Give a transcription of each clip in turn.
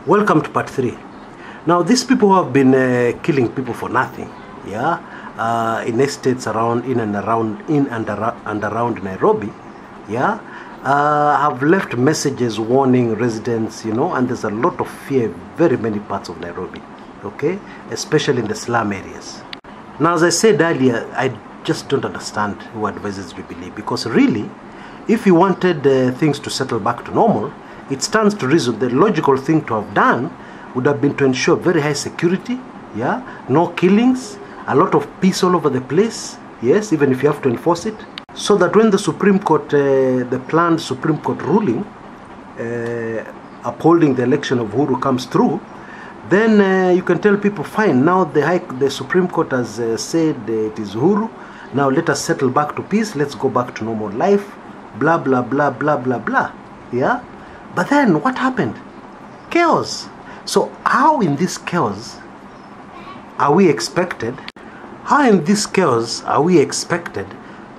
Welcome to part 3. Now, these people who have been killing people for nothing, in estates around, in and around Nairobi, have left messages warning residents, and there's a lot of fear in very many parts of Nairobi, especially in the slum areas. Now, as I said earlier, I just don't understand who advises Jubilee, because really, if you wanted things to settle back to normal, it stands to reason the logical thing to have done would have been to ensure very high security, no killings, a lot of peace all over the place, yes, even if you have to enforce it, so that when the Supreme Court, the planned Supreme Court ruling upholding the election of Uhuru comes through, then you can tell people, fine, now the Supreme Court has said it is Uhuru, now let us settle back to peace, let's go back to normal life, blah, blah, blah, blah, blah, blah, But then what happened? Chaos. So how in this chaos are we expected? How in this chaos are we expected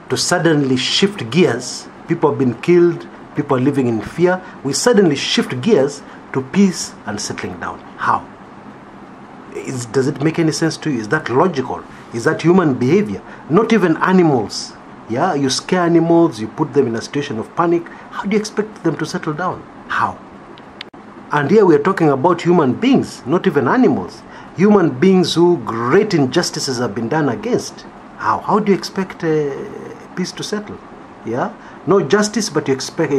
to suddenly shift gears? People have been killed, people are living in fear. We suddenly shift gears to peace and settling down. How? Does it make any sense to you? Is that logical? Is that human behavior? Not even animals. You scare animals, you put them in a situation of panic. How do you expect them to settle down? How? And here we are talking about human beings, not even animals. Human beings who great injustices have been done against. How? How do you expect peace to settle? No justice, but you expect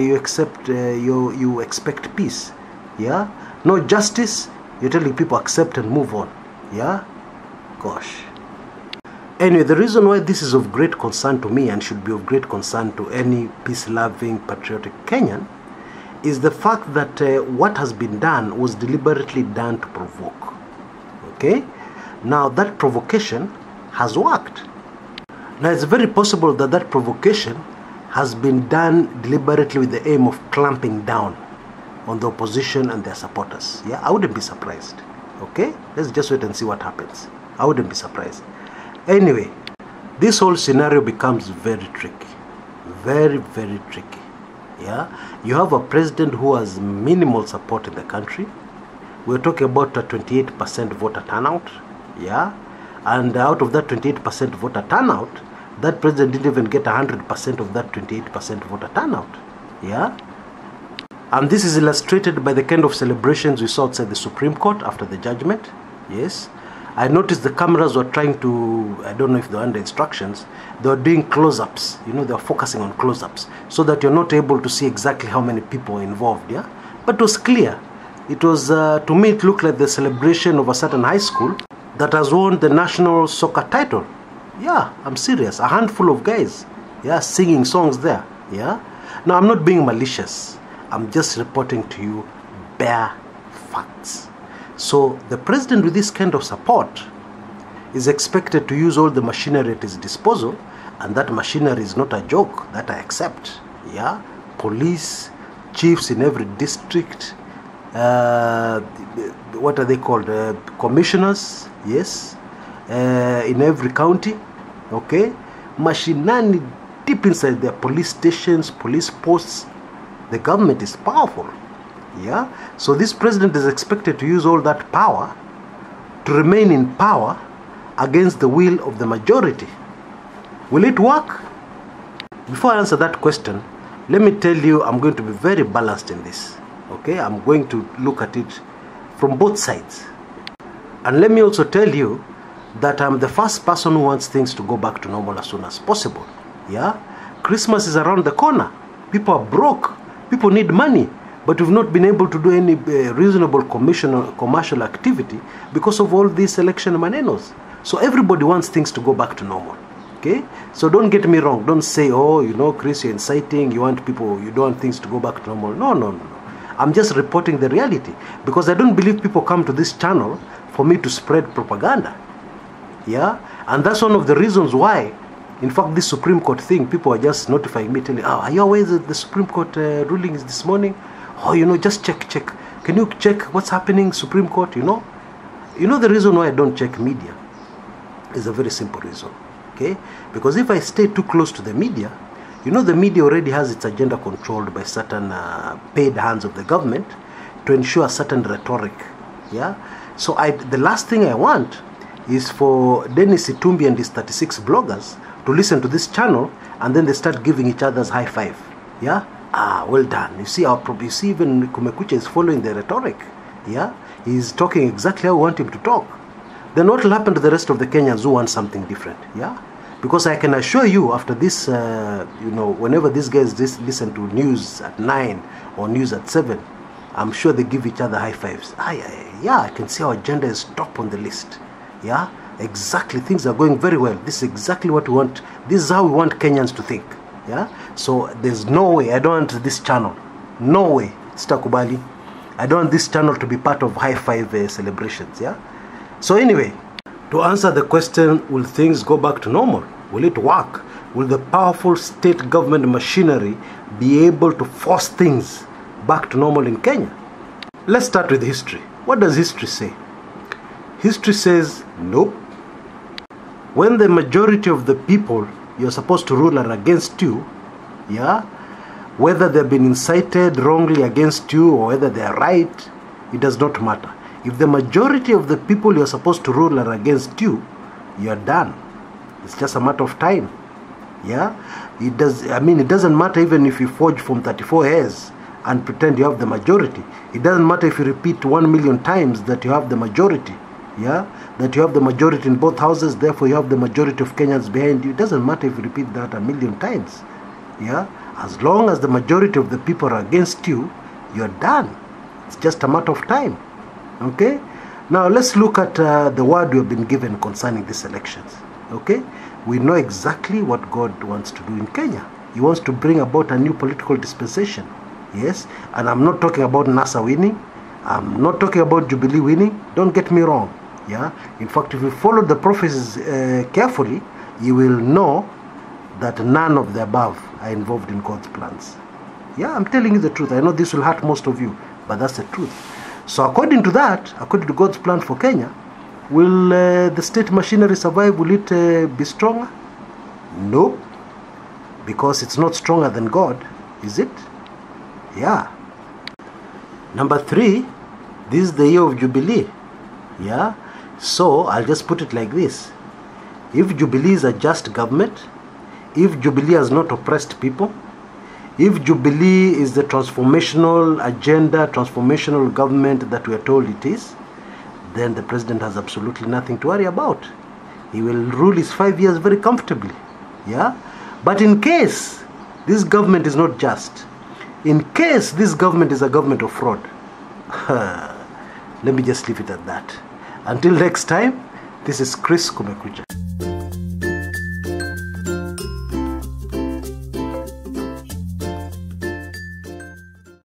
peace. No justice, you're telling people accept and move on. Gosh. Anyway, the reason why this is of great concern to me and should be of great concern to any peace-loving, patriotic Kenyan is the fact that what has been done was deliberately done to provoke. Now that provocation has worked. Now it's very possible that that provocation has been done deliberately with the aim of clamping down on the opposition and their supporters. I wouldn't be surprised. Let's just wait and see what happens. I wouldn't be surprised. Anyway, this whole scenario becomes very tricky. Very, very tricky. You have a president who has minimal support in the country. We're talking about a 28% voter turnout. And out of that 28% voter turnout, that president didn't even get 100% of that 28% voter turnout. And this is illustrated by the kind of celebrations we saw outside the Supreme Court after the judgment. I noticed the cameras were trying to, I don't know if they're under instructions, they were doing close-ups, they were focusing on close-ups, so that you're not able to see exactly how many people are involved, But it was clear. It was, to me, it looked like the celebration of a certain high school that has won the national soccer title. I'm serious. A handful of guys, singing songs there, Now, I'm not being malicious. I'm just reporting to you bare facts. So the president with this kind of support is expected to use all the machinery at his disposal, and that machinery is not a joke, that I accept. Police, chiefs in every district, what are they called? Commissioners, in every county, Machinery deep inside their police stations, police posts. The government is powerful. So this president is expected to use all that power to remain in power against the will of the majority. Will it work? Before I answer that question, let me tell you I'm going to be very balanced in this. I'm going to look at it from both sides. And let me also tell you that I'm the first person who wants things to go back to normal as soon as possible. Christmas is around the corner. People are broke. People need money. But we've not been able to do any reasonable commercial activity because of all these election manenos. So everybody wants things to go back to normal. So don't get me wrong. Don't say, oh, Chris, you're inciting, you don't want things to go back to normal. No. I'm just reporting the reality, because I don't believe people come to this channel for me to spread propaganda. And that's one of the reasons why, in fact, this Supreme Court thing, people are just notifying me, telling, are you aware that the Supreme Court ruling is this morning? Oh, just check. Can you check what's happening, Supreme Court, the reason why I don't check media is a very simple reason, Because if I stay too close to the media, the media already has its agenda controlled by certain paid hands of the government. to ensure a certain rhetoric. Yeah. So the last thing I want is for Dennis Itumbi and his 36 bloggers to listen to this channel and then they start giving each other's high five. Yeah. Well done. You see even Kumekucha is following the rhetoric. Yeah. He's talking exactly how we want him to talk. Then what will happen to the rest of the Kenyans who want something different? Yeah. Because I can assure you, after this, whenever these guys listen to news at 9 or news at 7, I'm sure they give each other high fives. Yeah, I can see our agenda is top on the list. Yeah, exactly. Things are going very well. This is exactly what we want. This is how we want Kenyans to think. Yeah. So there's no way. I don't want this channel. No way. Sitakubali. I don't want this channel to be part of high five celebrations. Yeah. So anyway, to answer the question, will things go back to normal? Will it work? Will the powerful state government machinery be able to force things back to normal in Kenya? Let's start with history. What does history say? History says, nope. When the majority of the people you're supposed to rule are against you, yeah, whether they've been incited wrongly against you or whether they're right, it does not matter. If the majority of the people you're supposed to rule are against you, you're done. It's just a matter of time. Yeah? It doesn't matter even if you forge from 34 hairs and pretend you have the majority. It doesn't matter if you repeat 1 million times that you have the majority. Yeah? That you have the majority in both houses, therefore you have the majority of Kenyans behind you. It doesn't matter if you repeat that 1 million times. Yeah? As long as the majority of the people are against you, you're done. It's just a matter of time. Okay? Now let's look at the word we have been given concerning these elections. Okay? We know exactly what God wants to do in Kenya. He wants to bring about a new political dispensation. Yes? And I'm not talking about NASA winning. I'm not talking about Jubilee winning. Don't get me wrong. Yeah? In fact, if you follow the prophecies carefully, you will know that none of the above are involved in God's plans. Yeah, I'm telling you the truth. I know this will hurt most of you, but that's the truth. So according to that, according to God's plan for Kenya, will the state machinery survive? Will it be stronger? Nope. Because it's not stronger than God, is it? Yeah. Number 3, this is the year of Jubilee. Yeah. So I'll just put it like this. If Jubilee is a just government, if Jubilee has not oppressed people, if Jubilee is the transformational agenda, transformational government that we are told it is, then the president has absolutely nothing to worry about. He will rule his 5 years very comfortably. Yeah? But in case this government is not just, in case this government is a government of fraud, let me just leave it at that. Until next time, this is Chris Kumekucha.